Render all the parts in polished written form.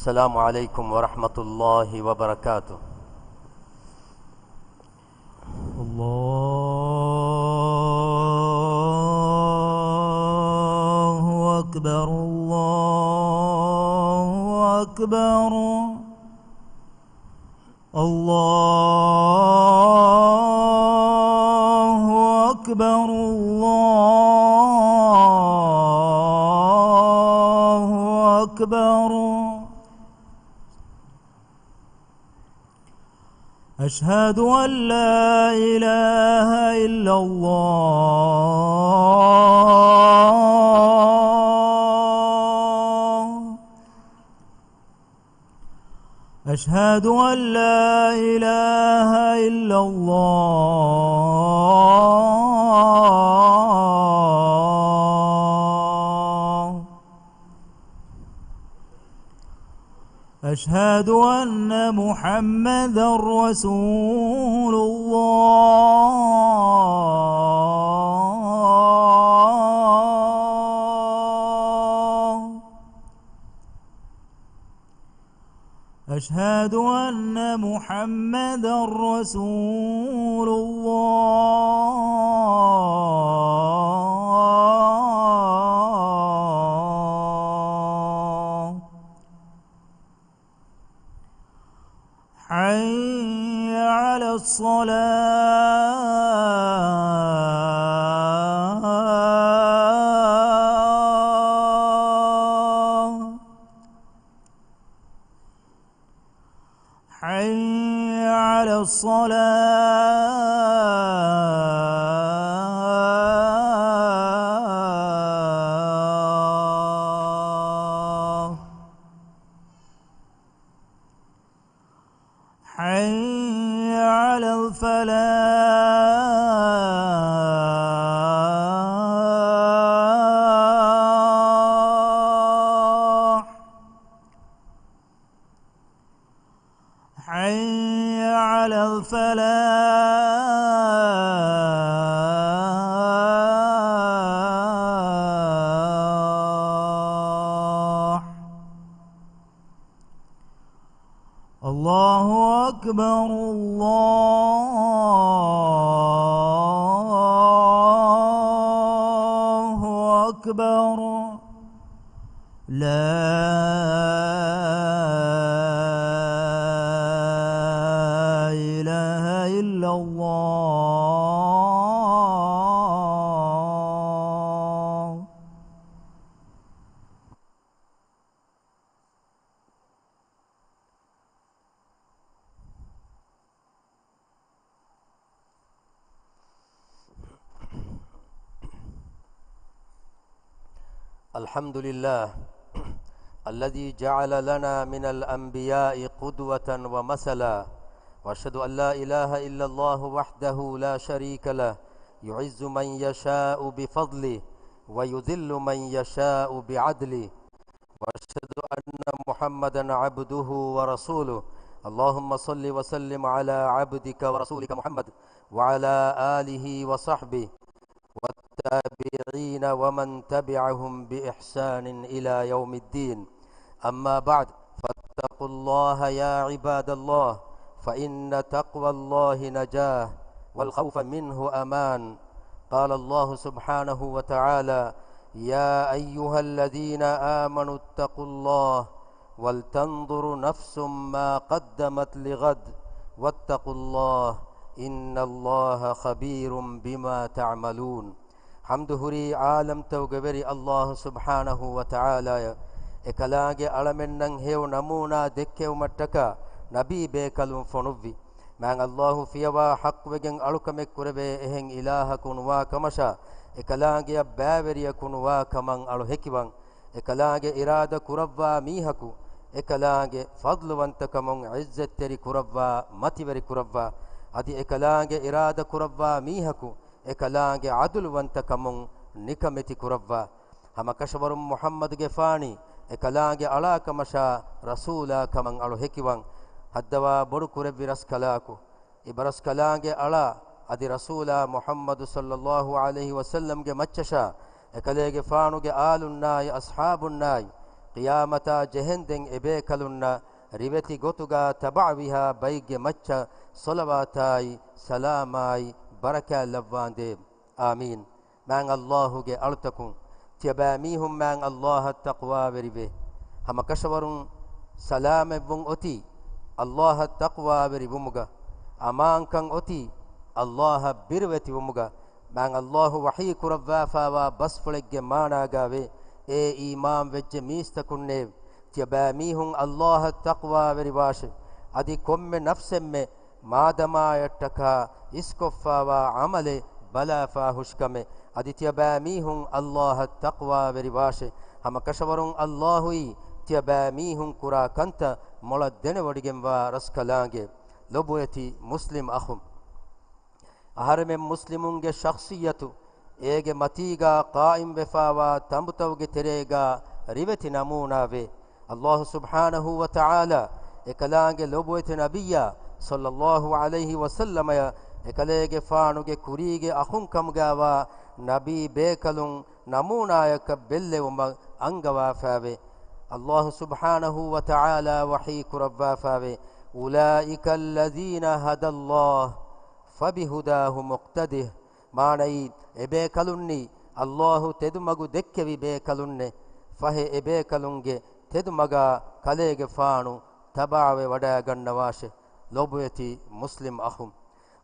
السلام عليكم ورحمة الله وبركاته. الله أكبر الله أكبر الله أكبر الله أكبر أشهد أن لا إله إلا الله أشهد أن لا إله إلا الله أشهد أن محمدا رسول الله أشهد أن محمدا رسول الله حي على الصلاة حي على الصلاة حي على الفلاح حي على الفلاح الله أكبر الله أكبر لا إله إلا الله الحمد لله الذي جعل لنا من الأنبياء قدوة ومثلا، وأشهد أن لا إله إلا الله وحده لا شريك له، يعز من يشاء بفضله ويذل من يشاء بعدله، وأشهد أن محمدا عبده ورسوله. اللهم صل وسلم على عبدك ورسولك محمد وعلى آله وصحبه والتابعين ومن تبعهم بإحسان إلى يوم الدين. أما بعد، فاتقوا الله يا عباد الله، فإن تقوى الله نجاة والخوف منه أمان. قال الله سبحانه وتعالى: يا أيها الذين آمنوا اتقوا الله ولتنظر نفس ما قدمت لغد واتقوا الله إن الله خبير بما تعملون. حمد هري عالم توغبري الله سبحانه وتعالى ekalaage alamen hew namuna dekkew mattaka nabi bekalum fonuvi man Allahu fiyawa haq wegen alukamek kurebe ehen ilaha kunwa kamasha ekalaage baaveriya kunwa kaman alu hekiwan ekalaage irada kurawwa mihaku ekalaage fadlwanta kamun izzat teri kurawwa mativeri kurawwa adi ekalaage irada kurawwa mihaku ekalaage adulwanta kamun nikameti kurawwa hama kashwarum muhammad gefani ekalaage ala kamasha rasula kaman alu hekiwan haddawa bodu kurebi raskalaku ibaras kalaage ala adi rasula muhammad sallallahu alaihi wasallam ge machasha ekalege faanuge alunnaay ashabunnaay qiyamata jehenden ebe kalunna riveti gotuga tabawiha baige macca salawatai salamai baraka lavande amin man Allahuge altakun tiyabamihum man Allah taqwa verive hama kashawarun salame vun oti Allah taqwa verivumuga amankan oti Allah birveti vumuga man Allah wahi kurawwa fawa basfulegge maanagave e iman vejje mistakunne tiyabamihum Allah taqwa verivashe adi komme nafsemme madama yattaka iskoffawa amale balafa hushkame adi tiyabamihum Allah taqwa verivashe hama kashawarun Allahui tiyabamihum kura kanta mola dene wadigemwa raskalange lobueti muslim akhum aharme muslimunge shakhsiyatu ege matiga qaim vefawa tambutawge terega riveti namunave Allah subhanahu wa ta'ala ekalange lobueti nabiyya sallallahu alayhi wa sallam ya ekalege faanuge kurige akhun kamgawa nabi bekalun namunayaka belle umma angawa fave Allah subhanahu wa ta'ala wahi kurawwa fave ulaika alladhina hadallah fabihudahu muqtadih maanai ebe kalunni Allah tedumagu dekkevi be kalunne fahe ebe kalunge tedumaga kalege faanu tabawe wada gannawashe lobueti muslim akhum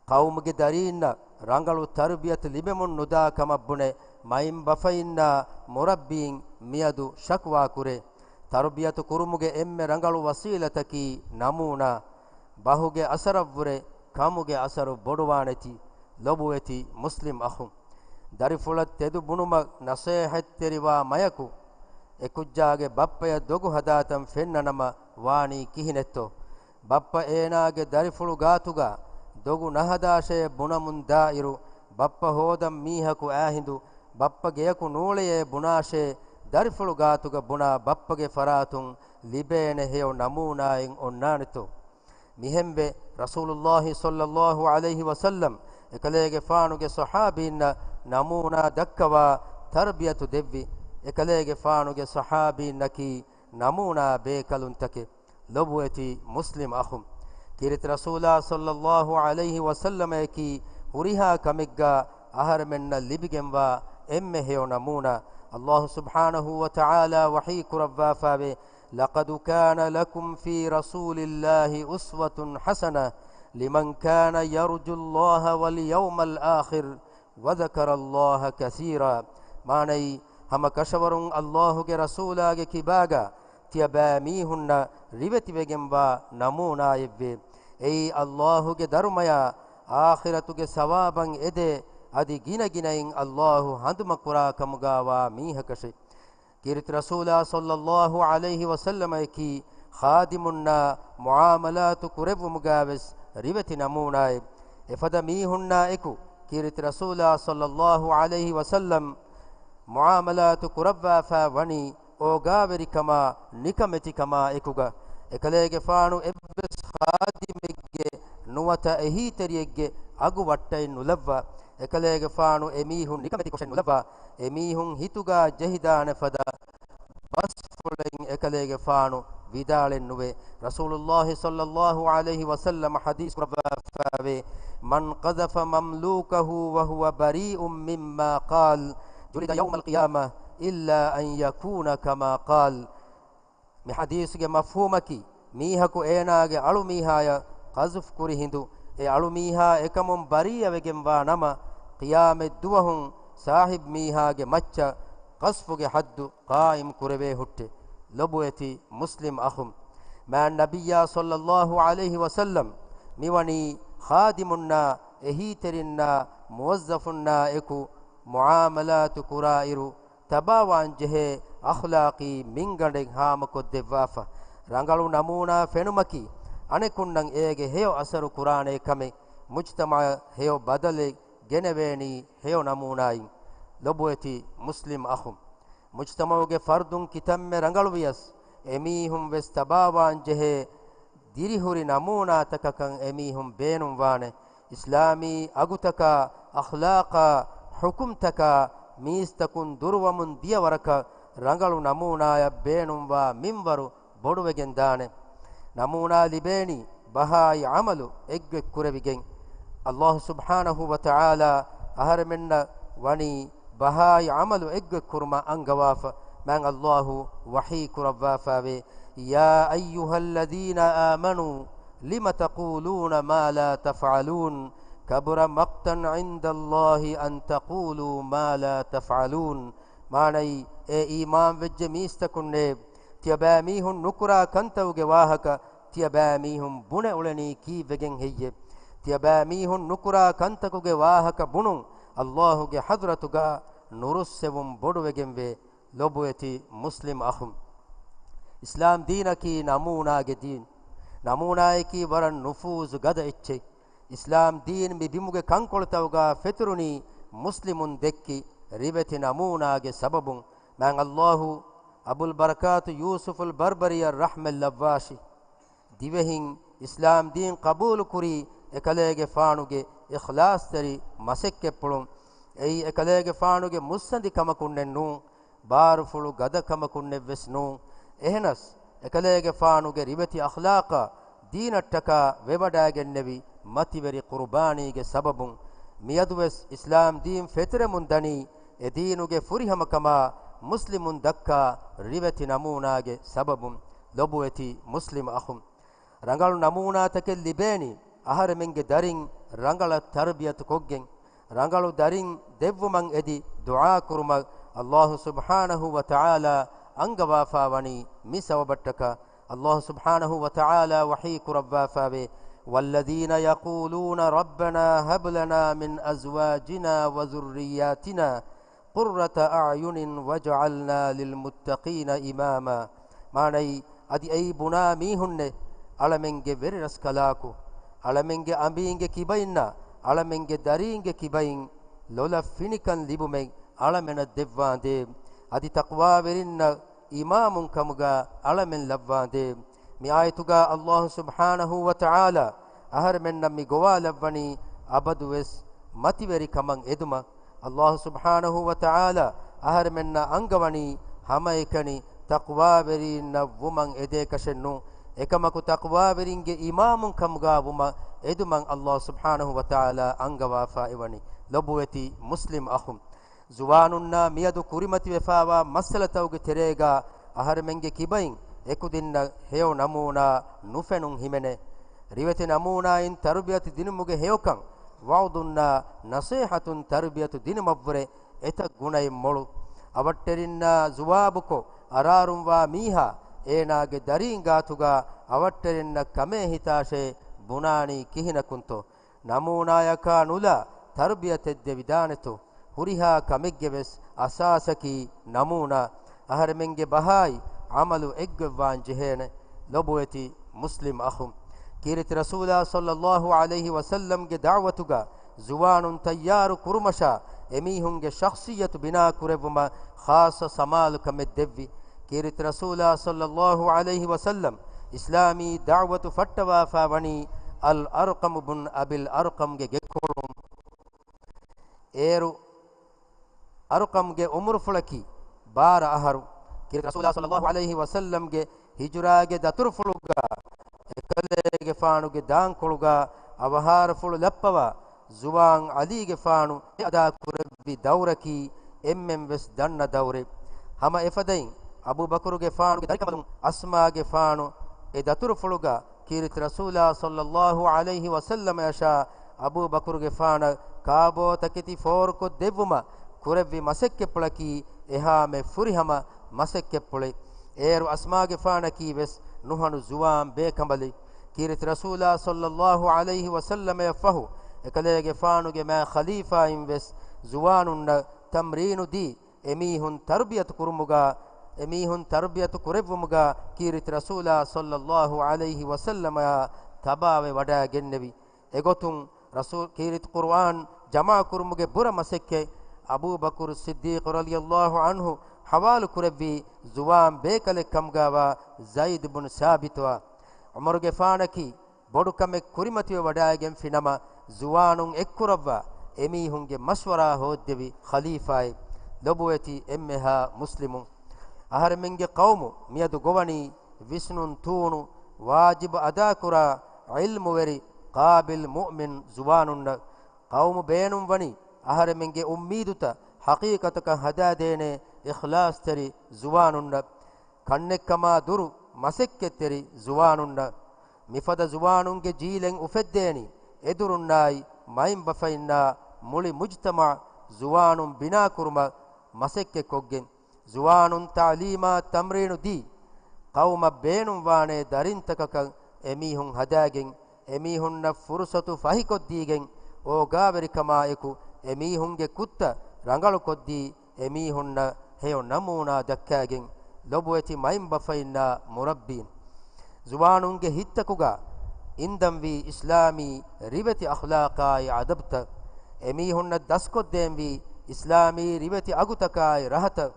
qawmuge darinna rangalu tarbiyat libemun nuda kamabbune maim bafainna murabbin miyadu shakwa kure tarbiyatu kurumuge emme rangalu wasilataki namuna bahuge asaravure kamuge asaru boduwaneti lobueti muslim akhum darifulat tedu bunuma nasihat teriwa mayaku ekujjage bappaya dogu hadatam fennanama wani kihinetto bappa eenage darifulu gatuga dogu nahadashe bunamun dairu bappa hodam mihaku ahindu bappa geyaku nuuleye bunashe darifulu gatuga buna bappage faratun libene heyo namuna in onnanito mihembe rasulullah sallallahu alayhi wasallam ekalege faanuge sahabinna namuna dakkawa tarbiyatu devvi ekalege faanuge sahabinnaki namuna bekaluntake lobueti muslim akhum kirit rasulullah sallallahu alayhi wasallam eki huriha kamigga ahar menna libigemwa emme heyo namuna Allah subhanahu wa ta'ala wahi kurawwa fave laqad kana lakum fi rasulillahi uswatun hasanah liman kana yarju Allah wal yawmal akhir wa dhakara Allah kaseera manai hama kashawarun Allahuge rasulage kibaga tiyabamihunna riveti vegemba namuna yevve ei Allahuge darumaya akhiratuge sawaban ede adi gina ginain Allahu handuma kura kamugawa mihakashe kirit rasulullah sallallahu alayhi wasallam ki khadimunna muamalatu kurevu mugaves riveti namuna efada mihunna eku kirit rasulullah sallallahu alayhi wasallam muamalatu kurawwa fa wani ogaveri kama nikameti kama ekuga ekalege faanu ebbes khadimegge nuwata ehiteriegge agu wattay nulavva ekalege faanu emihun nikameti koshen nulavva emihun hituga jahidane fada bas fulen ekalege faanu vidalen nuwe rasulullah sallallahu alayhi wasallam hadis kurawwa man qadhafa mamlukahu wa huwa bari'un mimma qala julida yawm al-qiyamah illa an yakuna kama qal mi hadisige mafhumaki mihaku eenage alu mihaya qazf kuri hindu e alu miha ekamum bariya vegemwa nama qiyamet duwahun sahib mihage macca qasfuge haddu qaim kurebe hutte lobueti muslim akhum man nabiyya sallallahu alayhi wasallam miwani khadimunna ehiterinna muwazzafunna eku muamalatu kurairu tabawan jehe akhlaqi mingande hama koddevwafa rangalu namuna fenumaki anekunnan ege heyo asaru qur'ane kame mujtama heyo badale geneveni heyo namunai lobueti muslim akhum mujtamauge fardun kitamme rangalu vias emihum ves tabawan jehe dirihuri namuna takakan emihum beenum wane islami agutaka akhlaqa hukum taka mistakun durwamun diyawaraka rangalu namunaya beenumwa minwaru boduwegen daane namuna libeni bahai amalu egge kurevigen Allah subhanahu wa ta'ala aharmenna wani bahai amalu egge kurma angawafa man Allahu wahi kurawafave ya ayyuhalladhina amanu lima taquluna ma la taf'alun kabura maqtan 'inda Allahi an taqulu ma la taf'alun manai e iman vejje mistakunne tiaba mihun nukura kantawge wahaka tiaba mihun bune ulani kivegen heyye tiaba mihun nukura kantakuge wahaka bunun Allahuge hadratuga nurussevum boduwegenve lobueti muslim akhum islam deenaki namunage deen namunayeki waran nufuz gada ecche islam deen mi bimuge kankoltawga feturuni muslimun dekki ribeti namunage sababun man Allahu abul barakat yusuf al barbari ar rahmal lawashi divehin islam deen qabul kuri ekalege faanuge ikhlas tari masekke pulun ei ekalege faanuge mussandi kamakunnennu barfulu gada kamakunne vesnu ehnas ekalege faanuge ribeti akhlaqa deenattaka webadagennevi mativeri qurbaniige sababun miyaduwes islam deen fetremun dani e deenuge furihamakama muslimun dakka ribeti namunage sababun lobueti muslim akhum rangalu namuna take libeni ahare menge darin rangala tarbiyat koggen rangalu darin devvuman edi dua kurma Allah subhanahu wa ta'ala angawafa wani misawabattaka Allah subhanahu wa ta'ala wahi kurabwafa ve والذين يقولون ربنا هب لنا من أزواجنا وذرياتنا قرة أعين واجعلنا للمتقين إماما ماني أدي أي بنا ميهن على منجي ورس كلاكو على منجي أمبينجي كيبيننا على منجي دارينجي كيبين لولا فينيكن لبومي على من الدفان دي أدي تقوى ورن إمام كمغا على من لبان دي mi ayatuga Allah subhanahu wa ta'ala ahar menna mi gowa labwani abadu wes mativeri kamang eduma Allah subhanahu wa ta'ala ahar menna angawani hama ekani taqwa veri navumang ede kashennu ekamaku taqwa veringe imamun kamga wuma edumang Allah subhanahu wa ta'ala angawa fa evani lobueti muslim akhum zuwanunna miyadu kurimati wefawa masalatawge terega ahar menge kibain ekudinna heyo namuna nufenun himene rivete namuna in tarbiyati dinumuge heyokan wa'dunna nasihatun tarbiyatu dinumavre eta gunay molu avatterinna zuwabuko ararumwa miha enage daringatuga avatterinna kame hitashe bunani kihinakunto namuna yaka nula tarbiyatedde vidaneto huriha kameggeves asasaki namuna aharmenge bahai amalu eggwan jehene lobueti muslim akhum kirit rasulullah sallallahu alaihi wasallam ge da'watuga zuwanun tayyaru kurmasha emihunge shakhsiyatu bina kurevuma khasa samal kameddevi kirit rasulullah sallallahu alaihi wasallam islami da'watu fattawa fa wani al arqam ibn abil arqam ge gekolum eru arqam ge umur fulaki bara aharu kirit rasulullah sallallahu alaihi wasallam ge hijrage datur fuluga ekale ge faanu ge daan koluga avahar fulu lappawa zuwan ali ge faanu ada kurbi dawraki ves danna dawre hama efadain abu bakr ge faanu ge darikamalum asma ge faanu e datur fuluga kirit rasulullah sallallahu alaihi wasallam yasha abu bakr ge faana kaabo takiti for ko devuma kurbi masekke pulaki eha me furihama masekke pule eru asmaage faana kiwes nuhanu zuwam be kambali kirit rasulullah sallallahu alaihi wasallam yafahu ekalege faanuge ma khalifa inves zuwanunna tamrinu di emihun tarbiyatu kurumuga emihun tarbiyatu kurevumuga kirit rasulullah sallallahu alaihi wasallam tabawe wada gennevi egotun rasul kirit qur'an jama kurumuge bura masekke abu bakr siddiq radhiyallahu anhu hawal kurevi zuwan bekale kamgawa zaid ibn sabit wa umar ge faanaki bodu kame kurimati wadagen finama zuwanun ekkurava emi hunge mashwara hoddevi khalifai lobueti emmeha muslimun ahar menge qawmu miyadu govani visnun tunu wajib ada kura ilmu veri qabil mu'min zubanunda qawmu beenum wani ahar menge ummiduta haqiqataka hada dene ikhlas teri zubanunda kannekkama duru masekketteri zubanunda mifada zubanunge jilen ufeddeni edurunnai maim bafainna muli mujtama zuwanun bina kurma masekke koggen zuwanun ta'lima tamrinu di qawma beenum waane darintaka emihun hadagen emihunna fursatu fahikoddigen o gaverikama eku emihunge kutta rangalu koddi emihunna heyo namuna dakkagen lobueti maim bafainna murabbin zuwanunge hittakuga indamvi islami riveti akhlaqai adabta emihunna daskoddemvi islami riveti agutakai rahata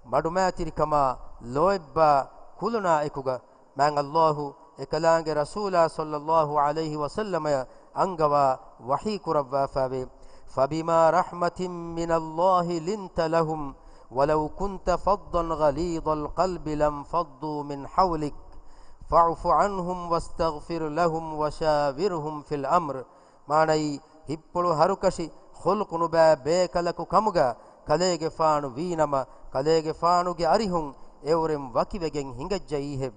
madumatirikama loebba kuluna ekuga man Allahu ekalange rasula sallallahu alayhi wa sallam angawa wahi kurawwa fawe fabima rahmatin min Allah linta lahum walau kunta faddan ghalidhal qalbi lam faddu min hawlik fa'fu anhum wastaghfir lahum washawirhum fil amr manai hippulu harukashi khulqunu ba bekalaku kamuga kalege faanu wiinama kalege faanuge arihun eurem wakivegen hingajjaihe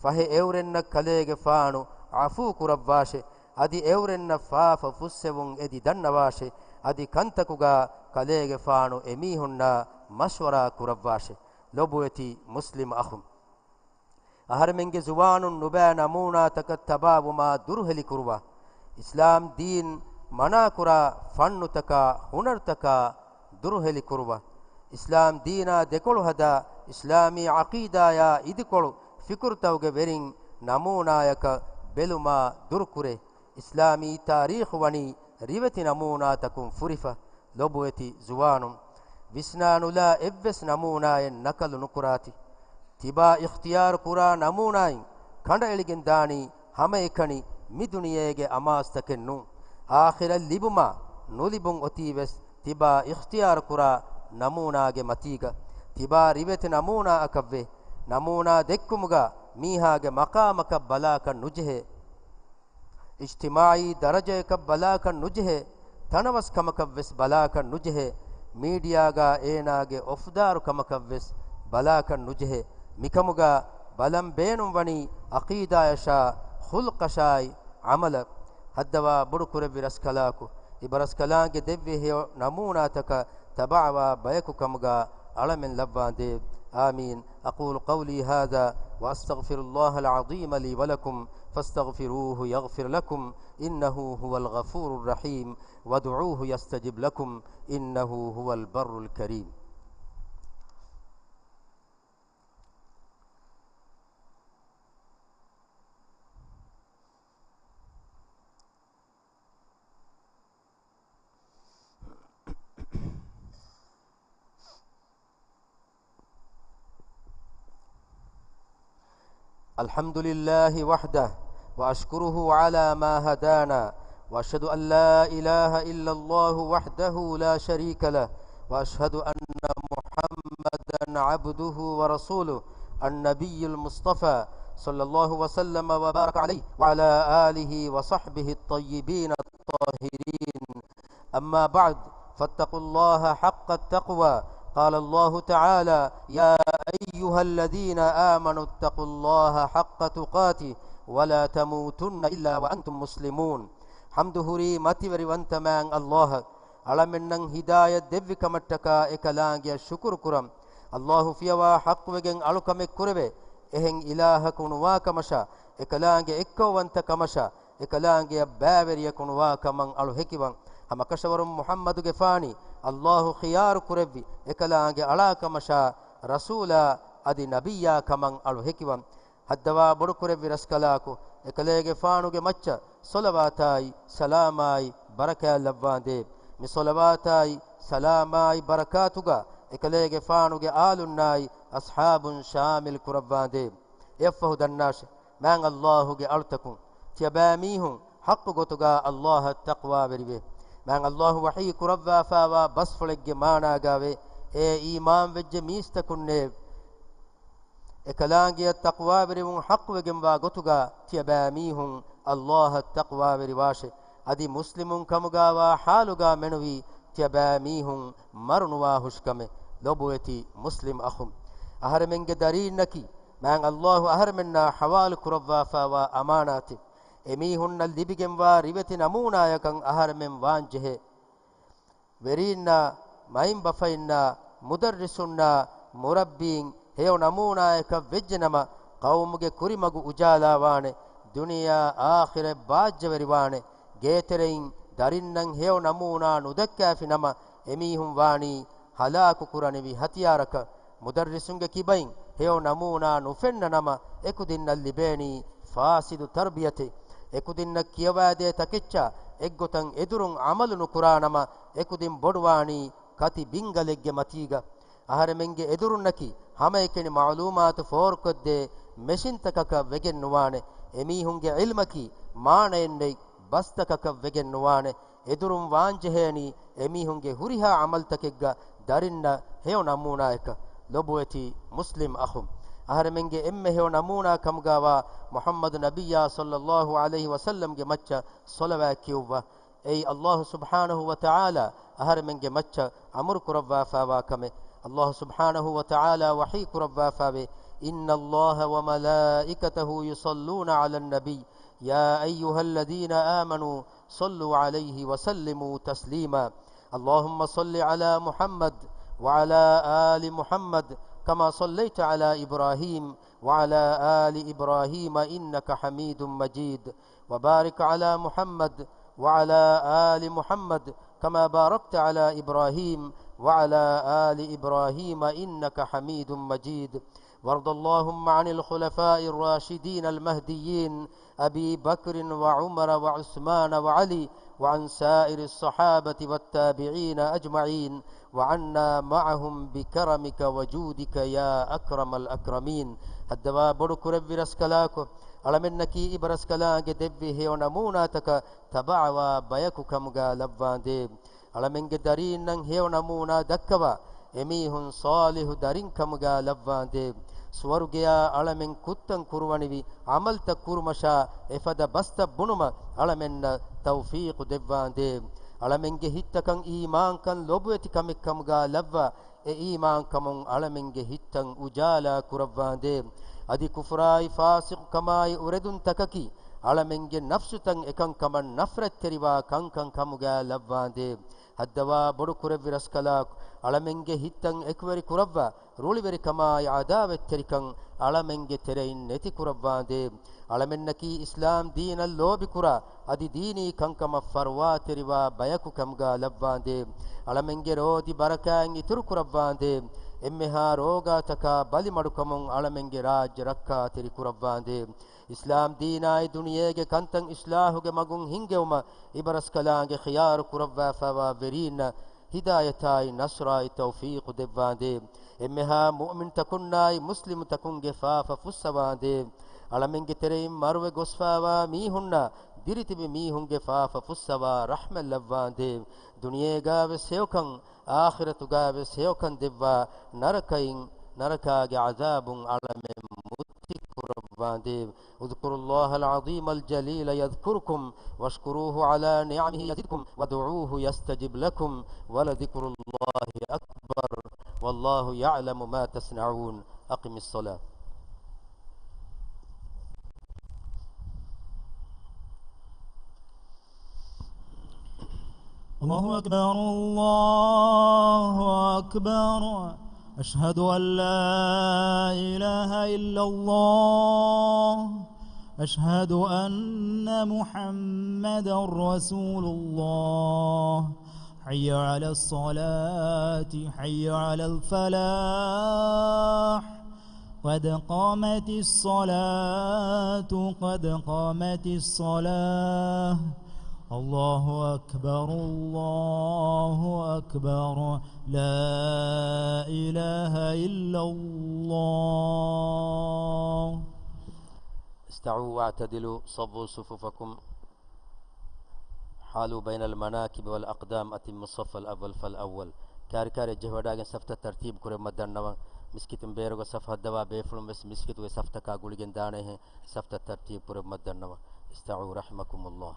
fahe eurenna kalege faanu afu kurawwashe adi eurenna faafa fussevun edi dannawashe adi kantakuga kalege faanu emihunna mashwara kurawwashe lobueti muslim akhum ahar menge zuwanun nuba namuna takattababu ma durheli kurwa islam din mana kura fannu taka hunar taka durheli kurwa islam dina dekolu hada islami aqida ya idikolu fikur tawge verin namuna yaka beluma durkure islami tarikh wani riveti namuna takum furifa lobueti zuwanun visnanula evves namuna en nakalu nukurati tiba ikhtiyar kura namunain kanda eligen dani hama ekani miduniyege amastakennu akhira libuma nulibun otives tiba ikhtiyar kura namunage matiga tiba rivete namuna akavve namuna dekkumuga mihage maqamaka balaka nujhe ijtimai darajeka balaka nujhe tanawas kamakavves balaka nujhe media ga enage ofdaru kamakavves balaka nujhe mikamuga balam beenum wani aqida yasha khulqashai amala haddawa budukure viraskalaku ibaraskalange devve he namuna taka tabawa bayaku kamuga alamin labbande آمين أقول قولي هذا وأستغفر الله العظيم لي ولكم فاستغفروه يغفر لكم إنه هو الغفور الرحيم وادعوه يستجب لكم إنه هو البر الكريم الحمد لله وحده وأشكره على ما هدانا وأشهد أن لا إله إلا الله وحده لا شريك له وأشهد أن محمدا عبده ورسوله النبي المصطفى صلى الله وسلم وبارك عليه وعلى آله وصحبه الطيبين الطاهرين أما بعد فاتقوا الله حق التقوى قال الله تعالى يا أيها الذين آمنوا اتقوا الله حق تقاته ولا تموتن إلا وأنتم مسلمون حمده ري ماتيوري وانتمان الله على منن هداية دبك متكا إكلانجي شكر كرم الله فيوا حق وجن ألوكم كربه إهن إله كنوا كمشا إكلانجي إكو وانت كمشا إكلانجي بابر يكون واكمن ألو هكيبان hama kashawarum muhammaduge faani allah khiyar kurevi ekalaange alaka masha rasula adi nabiyya kaman alu hekiwan haddawa bodu kurevi raskalaku ekalege faanuge macca salawatai salamai baraka labwande mi salawatai salamai barakatuga ekalege faanuge alunnai ashabun shamil kurabwande yafahu dannash man allahuge altakum tiyabamihun haqqu gotuga allah taqwa berive man Allah wahi kurabwa fawa basfulege maana gawe e iman vejje mista kunne ekalaangiya taqwa berimun haqwegen wa gotuga tiyaba mihun Allah taqwa beri washe adi muslimun kamuga wa haluga menuwi tiyaba mihun marunuwa hushkame lobueti muslim akhum aharmenge darinnaki man Allah aharmenna hawal kurawwa fa wa amanati emihunna libigen wa riveti namuna yakan aharmen wanjehe verinna maim bafainna mudarrisunna murabbin heyo namuna eka vejjenama qawmuge kurimagu ujala wane duniya akhire bajjeveri wane geterein darinnan heyo namuna nudakkafi nama emihun wani halaku kuranivi hatiyaraka mudarrisunge kibain heyo namuna nufenna nama ekudinna libeni fasidu tarbiyate ekudinna kiyawade takicca eggotan edurun amalu nukuranama ekudin bodwani kati bingalegge matiga aharemenge edurunnaki hama ekeni maalumat forkodde meshintakaka vegen nuwane emihunge ilmaki maanende bastakaka vegen nuwane edurum wanjeheni emihunge huriha amaltakegga darinna heyo namuna eka lobueti muslim akhum aharemenge emme heyo namuna kamgawa muhammad nabiyya sallallahu alaihi wasallam ge macca salawa kiyuwa ay allah subhanahu wa ta'ala aharemenge macca amur kurawwa fawa kame الله سبحانه وتعالى وحي كربا فابي إن الله وملائكته يصلون على النبي يا أيها الذين آمنوا صلوا عليه وسلموا تسليما اللهم صل على محمد وعلى آل محمد كما صليت على إبراهيم وعلى آل إبراهيم إنك حميد مجيد وبارك على محمد وعلى آل محمد كما باركت على إبراهيم وعلى آل إبراهيم إنك حميد مجيد وارض اللهم عن الخلفاء الراشدين المهديين أبي بكر وعمر وعثمان وعلي وعن سائر الصحابة والتابعين أجمعين وعنا معهم بكرمك وجودك يا أكرم الأكرمين الدواء برك رب رسكلاكو علمنكي إبرسكلاك دبه ونموناتك تبعوا بيككم غالبان ديب alamenge darinnan hew namuna dakkawa emihun salihu darin kamuga labwande swargeya alamen kuttan kurwanivi amalta kurmasha efada basta bunuma alamenna tawfiq devwande alamenge hittakan iman kan lobweti kamik kamuga labwa e iman kamun alamenge hittan ujala kurawande adi kufrai fasiq kamai uredun takaki alamenge nafsutan ekan kaman nafrat teriwa kankan kamuga labwande haddwa bodu kurevi raskalak alamenge hittan ekveri kuravva ruliveri kama adavet terikan alamenge terein neti kuravvande alamennaki islam deenal lobi kura adi deeni kankama farwa teriwa bayaku kamga labvande alamenge rodi barakan itur kuravvande emmeha roga taka bali madukamun alamenge raj rakka teri kuravvande islam deenai duniyege kantan islahuge magun hingewma ibaras kalange khiyar kurawwa fawa verina hidayatai nasrai tawfiq devande emmeha mu'min takunnai muslim takunge fafa fussawande alamenge terei marwe gosfawa mihunna diritibi mihunge fafa fussawa rahmal lavande duniyega ve seukan akhiratu ga ve seukan devwa narakain narakage azabun alamen mutti اذكروا الله العظيم الجليل يذكركم واشكروه على نعمه يزدكم ودعوه يستجب لكم ولذكر الله أكبر والله يعلم ما تصنعون أقم الصلاة الله أكبر الله أكبر أشهد أن لا إله إلا الله أشهد أن محمدا رسول الله حي على الصلاة حي على الفلاح قد قامت الصلاة قد قامت الصلاة الله أكبر الله أكبر لا إله إلا الله استعوا واعتدلوا صفوا صفوفكم حالوا بين المناكب والأقدام أتم الصف الأول فالأول كار كار جهوداغن سفت ترتيب كره مدنوا مسكت بيرغ صف الدوا بيفلم بس مسكت وصف تكاغول جندانه صف الترتيب پر مدنوا استعوا رحمكم الله.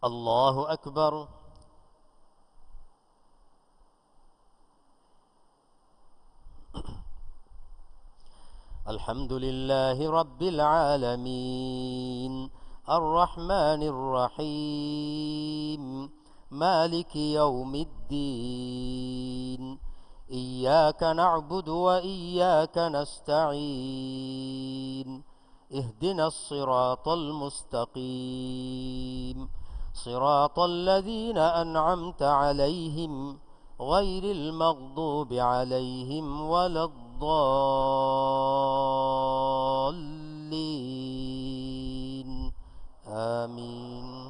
الله أكبر. الحمد لله رب العالمين الرحمن الرحيم مالك يوم الدين إياك نعبد وإياك نستعين اهدنا الصراط المستقيم صراط الذين أنعمت عليهم غير المغضوب عليهم ولا الضالين آمين.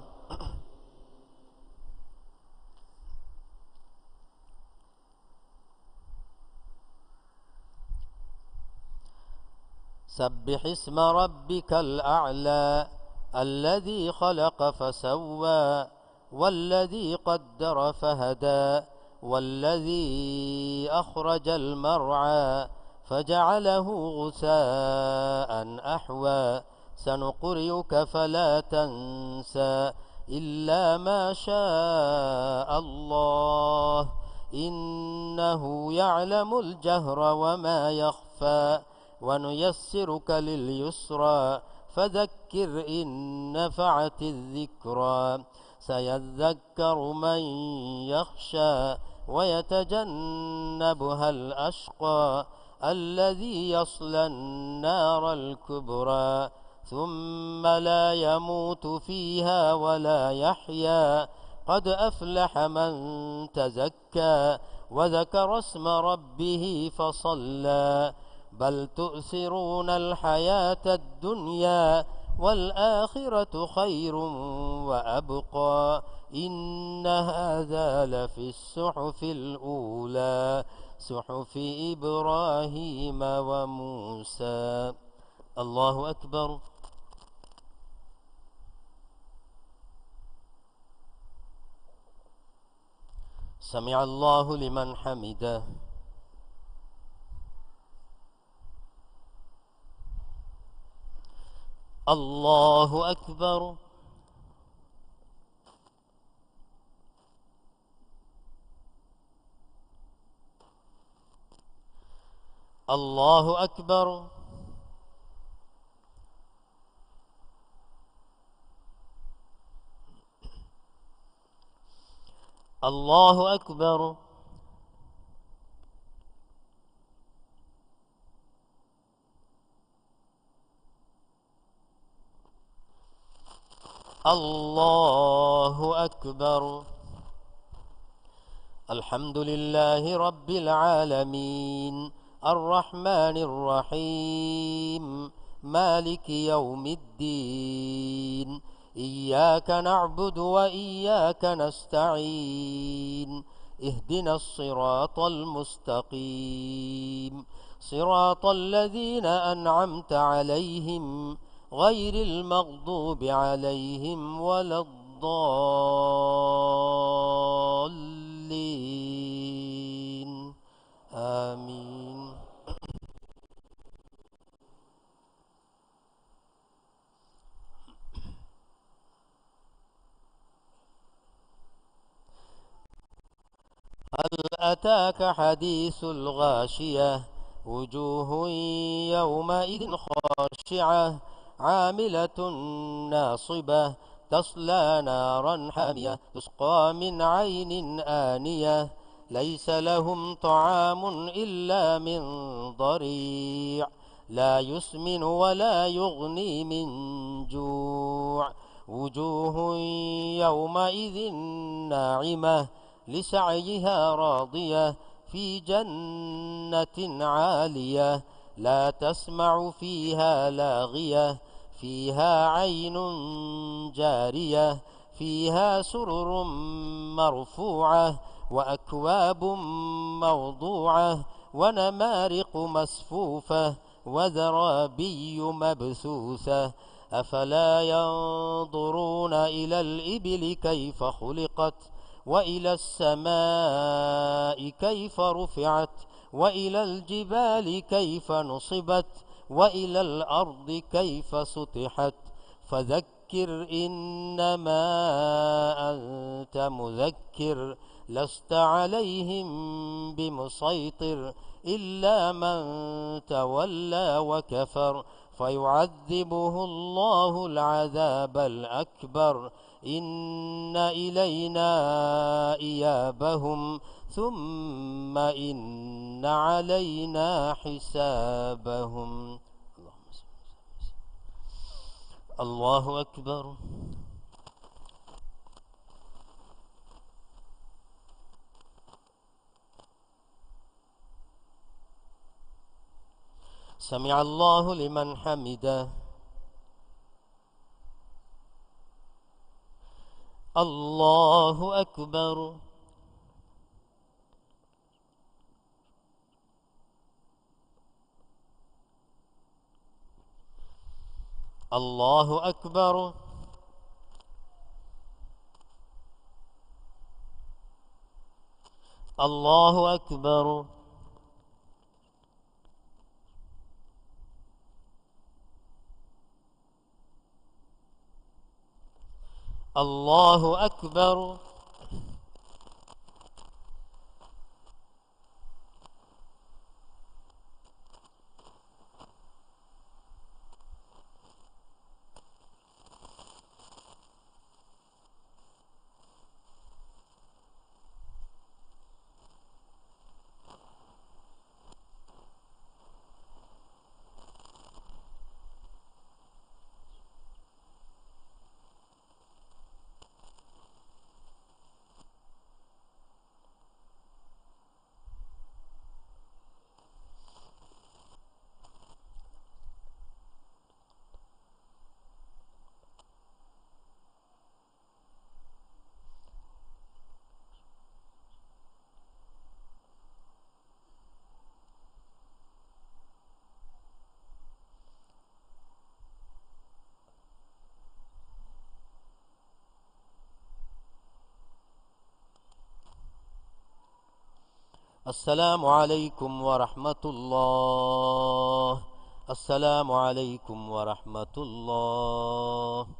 سبح اسم ربك الأعلى الذي خلق فسوى والذي قدر فهدى والذي أخرج المرعى فجعله غثاء أحوى سنقرئك فلا تنسى إلا ما شاء الله إنه يعلم الجهر وما يخفى ونيسرك لليسرى فذكر إن نفعت الذكرى سيذكر من يخشى ويتجنبها الأشقى الذي يصلى النار الكبرى ثم لا يموت فيها ولا يحيا قد أفلح من تزكى وذكر اسم ربه فصلى بل تؤثرون الحياة الدنيا والآخرة خير وأبقى إن هذا لفي الصحف الأولى صحف إبراهيم وموسى. الله أكبر. سمع الله لمن حمده. الله أكبر. الله أكبر. الله أكبر. الله أكبر. الحمد لله رب العالمين الرحمن الرحيم مالك يوم الدين إياك نعبد وإياك نستعين اهدنا الصراط المستقيم صراط الذين أنعمت عليهم غير المغضوب عليهم ولا الضالين آمين. هل أتاك حديث الغاشية وجوه يومئذ خاشعة عاملة ناصبة تصلى نارا حامية تسقى من عين آنية ليس لهم طعام إلا من ضريع لا يسمن ولا يغني من جوع وجوه يومئذ ناعمة لسعيها راضية في جنة عالية لا تسمع فيها لاغية فيها عين جارية فيها سرر مرفوعة وأكواب موضوعة ونمارق مصفوفة وزرابي مبثوثة أفلا ينظرون إلى الإبل كيف خلقت وإلى السماء كيف رفعت وإلى الجبال كيف نصبت وإلى الأرض كيف سطحت فذكر إنما أنت مذكر لست عليهم بمسيطر إلا من تولى وكفر فيعذبه الله العذاب الأكبر إن إلينا إيابهم ثم إن علينا حسابهم. الله أكبر. سمع الله لمن حمده. الله أكبر. الله أكبر. الله أكبر. الله أكبر. السلام عليكم ورحمة الله. السلام عليكم ورحمة الله.